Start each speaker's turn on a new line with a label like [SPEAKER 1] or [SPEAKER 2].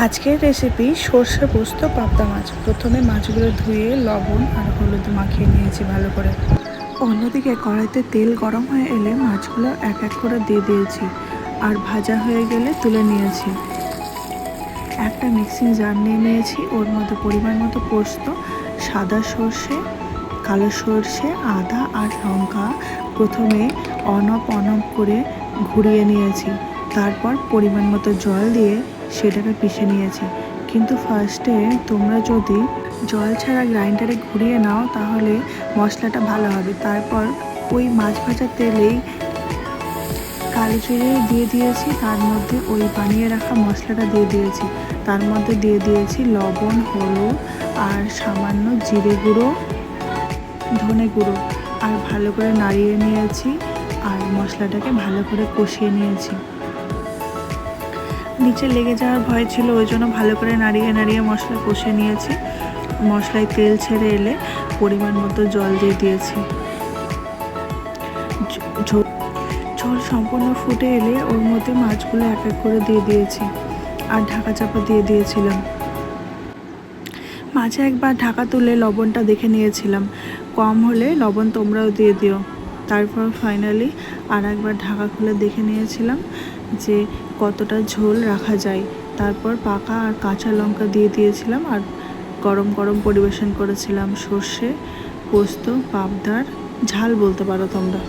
[SPEAKER 1] আজকের রেসিপি সর্ষে পোস্ত পাবদা মাছ। প্রথমে মাছগুলো ধুয়ে লবণ আর হলুদ মাখিয়ে নিয়েছি ভালো করে। অন্যদিকে কড়াইতে তেল গরম হয়ে এলে মাছগুলো এক এক করে দিয়ে দিয়েছি আর ভাজা হয়ে গেলে তুলে নিয়েছি। একটা মিক্সিং জার নিয়ে নিয়েছি, ওর মধ্যে পরিমাণ মতো পোস্ত, সাদা সর্ষে, কালো সর্ষে, আদা আর লঙ্কা প্রথমে অনপ করে ঘুরিয়ে নিয়েছি। তারপর পরিমাণ মতো জল দিয়ে সেটাকে পিষে নিয়েছি। কিন্তু ফার্স্টে তোমরা যদি জল ছাড়া গ্রাইন্ডারে ঘুরিয়ে নাও তাহলে মশলাটা ভালো হবে। তারপর ওই মাছ ভাজা তেলেই কালো জিরে দিয়ে দিয়েছি, তার মধ্যে ওই বানিয়ে রাখা মশলাটা দিয়ে দিয়েছি, তার মধ্যে দিয়ে দিয়েছি লবণ, হলুদ আর সামান্য জিরে গুঁড়ো, ধনে গুঁড়ো, আর ভালো করে নাড়িয়ে নিয়েছি আর মশলাটাকে ভালো করে কষিয়ে নিয়েছি। নিচে লেগে যাওয়ার ভয় ছিল, ওই জন্য ভালো করে নাড়িয়ে মশলা কষিয়ে নিয়েছি। মশলায় তেল ছেড়ে এলে পরিমাণ মতো জল দিয়ে দিয়েছি। ঝোল সম্পূর্ণ ফুটে এলে ওর মধ্যে মাছগুলো এক এক করে দিয়ে দিয়েছি আর ঢাকা চাপা দিয়ে দিয়েছিলাম। মাঝে একবার ঢাকা তুলে লবণটা দেখে নিয়েছিলাম, কম হলে লবণ তোমরাও দিয়ে দিও। তারপর ফাইনালি আর একবার ঢাকা খুলে দেখে নিয়েছিলাম যে কতটা ঝোল রাখা যায়। তারপর পাকা আর কাঁচা লঙ্কা দিয়ে দিয়েছিলাম আর গরম গরম পরিবেশন করেছিলাম। সর্ষে পোস্ত পাবদার ঝাল বলতে পারো তোমরা।